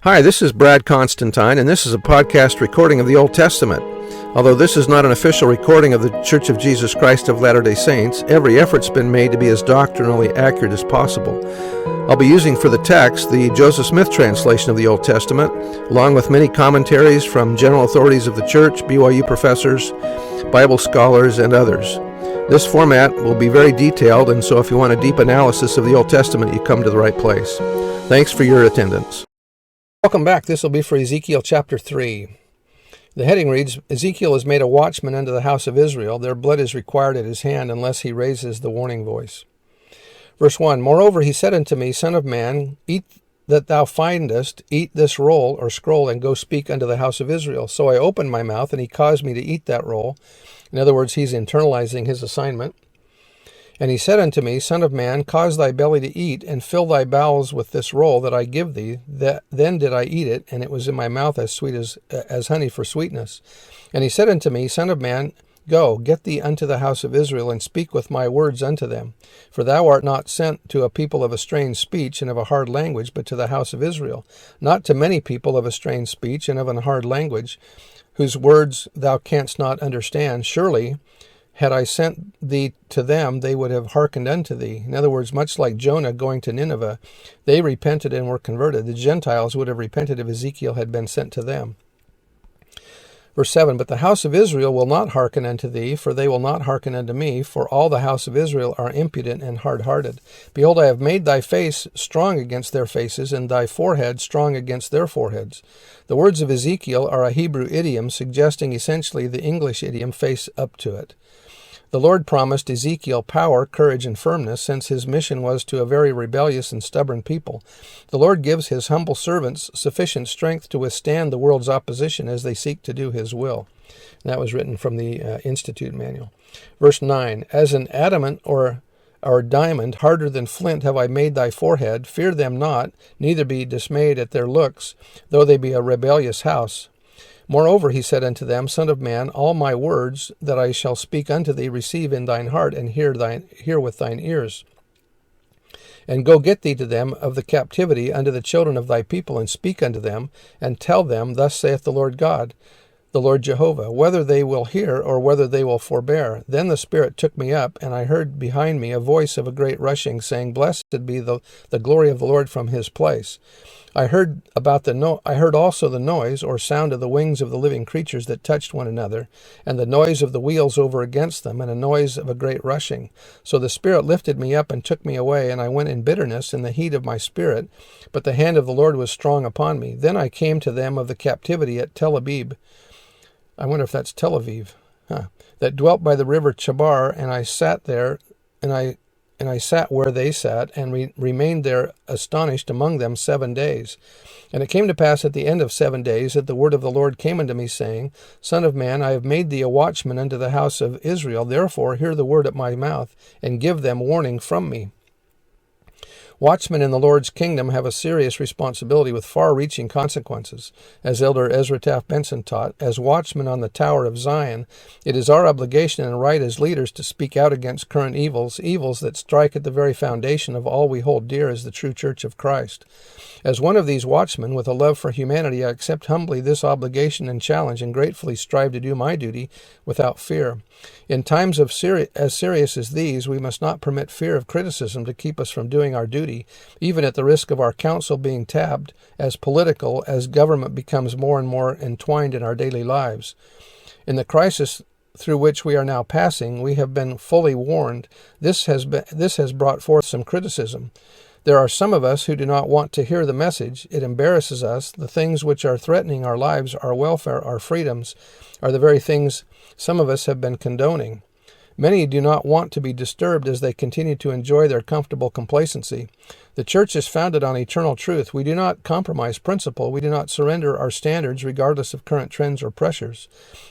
Hi, this is Brad Constantine, and this is a podcast recording of the Old Testament. Although this is not an official recording of the Church of Jesus Christ of Latter-day Saints, every effort's been made to be as doctrinally accurate as possible. I'll be using for the text the Joseph Smith translation of the Old Testament, along with many commentaries from general authorities of the Church, BYU professors, Bible scholars, and others. This format will be very detailed, and so if you want a deep analysis of the Old Testament, you come to the right place. Thanks for your attendance. Welcome back. This will be for Ezekiel chapter 3. The heading reads, Ezekiel is made a watchman unto the house of Israel. Their blood is required at his hand unless he raises the warning voice. Verse 1, Moreover he said unto me, Son of man, eat that thou findest, eat this roll or scroll, and go speak unto the house of Israel. So I opened my mouth, and he caused me to eat that roll. In other words, he's internalizing his assignment. And he said unto me, Son of man, cause thy belly to eat, and fill thy bowels with this roll that I give thee. Then did I eat it, and it was in my mouth as sweet as honey for sweetness. And he said unto me, Son of man, go, get thee unto the house of Israel, and speak with my words unto them. For thou art not sent to a people of a strange speech and of a hard language, but to the house of Israel, not to many people of a strange speech and of an hard language, whose words thou canst not understand. Surely, had I sent thee to them, they would have hearkened unto thee. In other words, much like Jonah going to Nineveh, they repented and were converted. The Gentiles would have repented if Ezekiel had been sent to them. Verse 7, But the house of Israel will not hearken unto thee, for they will not hearken unto me, for all the house of Israel are impudent and hard-hearted. Behold, I have made thy face strong against their faces, and thy forehead strong against their foreheads. The words of Ezekiel are a Hebrew idiom, suggesting essentially the English idiom face up to it. The Lord promised Ezekiel power, courage, and firmness, since his mission was to a very rebellious and stubborn people. The Lord gives his humble servants sufficient strength to withstand the world's opposition as they seek to do his will. And that was written from the Institute Manual. Verse 9, As an adamant or diamond, harder than flint, have I made thy forehead. Fear them not, neither be dismayed at their looks, though they be a rebellious house. Moreover, he said unto them, Son of man, all my words that I shall speak unto thee receive in thine heart, and hear with thine ears. And go get thee to them of the captivity unto the children of thy people, and speak unto them, and tell them, Thus saith the Lord God, the Lord Jehovah, whether they will hear or whether they will forbear. Then the Spirit took me up, and I heard behind me a voice of a great rushing, saying, Blessed be the glory of the Lord from his place. I heard also the noise or sound of the wings of the living creatures that touched one another, and the noise of the wheels over against them, and a noise of a great rushing. So the Spirit lifted me up and took me away, and I went in bitterness in the heat of my spirit, but the hand of the Lord was strong upon me. Then I came to them of the captivity at Tel Aviv. I wonder if that's Tel Aviv. That dwelt by the river Chabar, and I sat there, and I sat where they sat, and remained there astonished among them 7 days. And it came to pass at the end of 7 days that the word of the Lord came unto me, saying, Son of man, I have made thee a watchman unto the house of Israel. Therefore hear the word at my mouth, and give them warning from me. Watchmen in the Lord's kingdom have a serious responsibility with far-reaching consequences. As Elder Ezra Taft Benson taught, as watchmen on the Tower of Zion, it is our obligation and right as leaders to speak out against current evils that strike at the very foundation of all we hold dear as the true Church of Christ. As one of these watchmen, with a love for humanity, I accept humbly this obligation and challenge, and gratefully strive to do my duty without fear. In times as serious as these, we must not permit fear of criticism to keep us from doing our duty, even at the risk of our counsel being tabbed as political as government becomes more and more entwined in our daily lives. In the crisis through which we are now passing, we have been fully warned. This has brought forth some criticism. There are some of us who do not want to hear the message. It embarrasses us. The things which are threatening our lives, our welfare, our freedoms, are the very things some of us have been condoning. Many do not want to be disturbed as they continue to enjoy their comfortable complacency. The church is founded on eternal truth. We do not compromise principle. We do not surrender our standards regardless of current trends or pressures.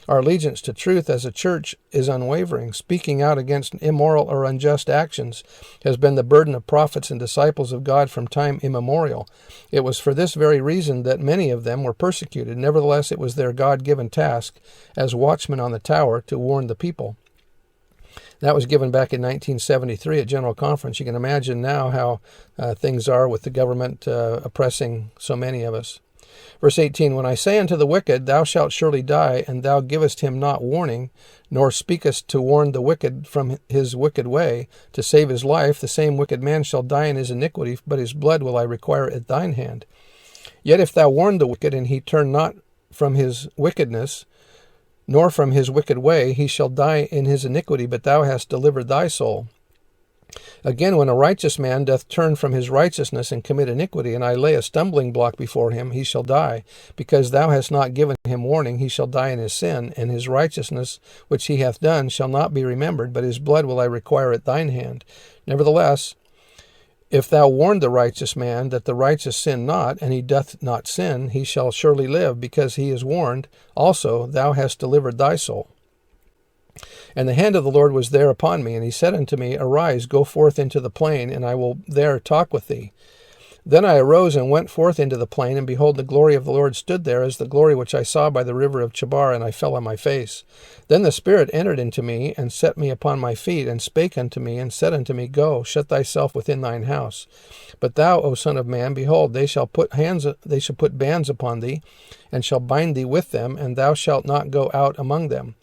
Our allegiance to truth as a church is unwavering. Speaking out against immoral or unjust actions has been the burden of prophets and disciples of God from time immemorial. It was for this very reason that many of them were persecuted. Nevertheless, it was their God-given task as watchmen on the tower to warn the people. That was given back in 1973 at General Conference. You can imagine now how things are with the government oppressing so many of us. Verse 18, when I say unto the wicked, thou shalt surely die, and thou givest him not warning, nor speakest to warn the wicked from his wicked way, to save his life, the same wicked man shall die in his iniquity, but his blood will I require at thine hand. Yet if thou warn the wicked, and he turn not from his wickedness, nor from his wicked way, he shall die in his iniquity, but thou hast delivered thy soul. Again, when a righteous man doth turn from his righteousness and commit iniquity, and I lay a stumbling block before him, he shall die. Because thou hast not given him warning, he shall die in his sin, and his righteousness which he hath done shall not be remembered, but his blood will I require at thine hand. Nevertheless, if thou warn the righteous man that the righteous sin not, and he doth not sin, he shall surely live, because he is warned. Also thou hast delivered thy soul. And the hand of the Lord was there upon me, and he said unto me, Arise, go forth into the plain, and I will there talk with thee. Then I arose and went forth into the plain, and behold, the glory of the Lord stood there, as the glory which I saw by the river of Chebar, and I fell on my face. Then the Spirit entered into me, and set me upon my feet, and spake unto me, and said unto me, Go, shut thyself within thine house. But thou, O son of man, behold, they shall put bands upon thee, and shall bind thee with them, and thou shalt not go out among them.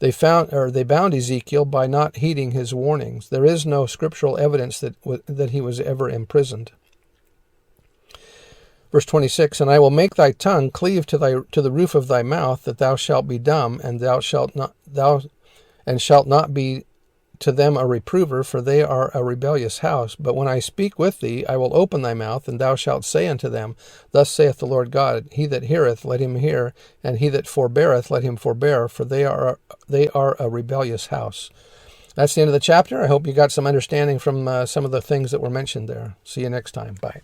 They bound Ezekiel by not heeding his warnings. There is no scriptural evidence that he was ever imprisoned. Verse 26, and I will make thy tongue cleave to the roof of thy mouth, that thou shalt be dumb, and shalt not be to them a reprover, for they are a rebellious house. But when I speak with thee, I will open thy mouth, and thou shalt say unto them, Thus saith the Lord God, He that heareth, let him hear, and he that forbeareth, let him forbear, for they are a rebellious house. That's the end of the chapter. I hope you got some understanding from some of the things that were mentioned there. See you next time. Bye.